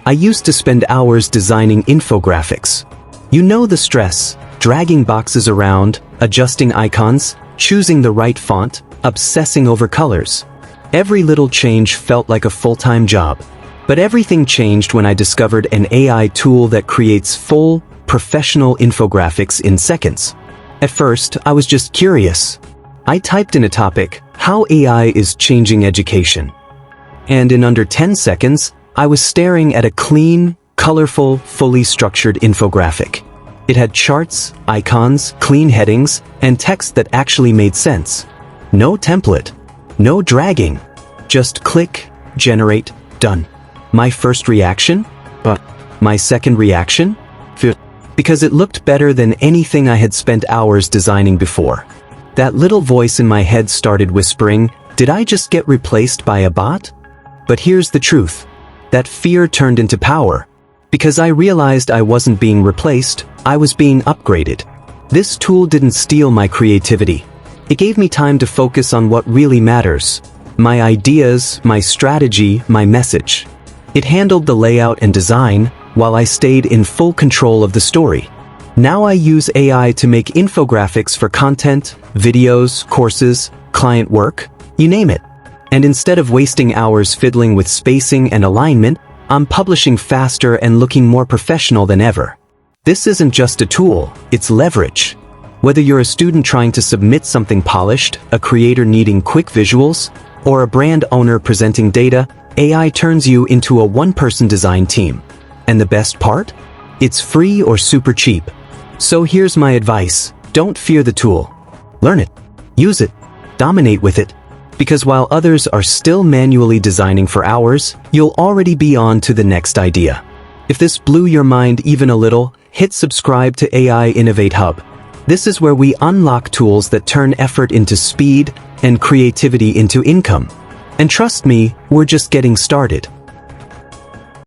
I used to spend hours designing infographics. You know the stress, dragging boxes around, adjusting icons, choosing the right font, obsessing over colors. Every little change felt like a full-time job. But everything changed when I discovered an AI tool that creates full, professional infographics in seconds. At first, I was just curious. I typed in a topic, how AI is changing education. And in under 10 seconds, I was staring at a clean, colorful, fully structured infographic. It had charts, icons, clean headings, and text that actually made sense. No template. No dragging. Just click, generate, done. My first reaction? But my second reaction? Because it looked better than anything I had spent hours designing before. That little voice in my head started whispering, did I just get replaced by a bot? But here's the truth. That fear turned into power. Because I realized I wasn't being replaced, I was being upgraded. This tool didn't steal my creativity. It gave me time to focus on what really matters. My ideas, my strategy, my message. It handled the layout and design, while I stayed in full control of the story. Now I use AI to make infographics for content, videos, courses, client work, you name it. And instead of wasting hours fiddling with spacing and alignment, I'm publishing faster and looking more professional than ever. This isn't just a tool, it's leverage. Whether you're a student trying to submit something polished, a creator needing quick visuals, or a brand owner presenting data, AI turns you into a one-person design team. And the best part? It's free or super cheap. So here's my advice. Don't fear the tool. Learn it. Use it. Dominate with it. Because while others are still manually designing for hours, you'll already be on to the next idea. If this blew your mind even a little, hit subscribe to AI Innovate Hub. This is where we unlock tools that turn effort into speed and creativity into income. And trust me, we're just getting started.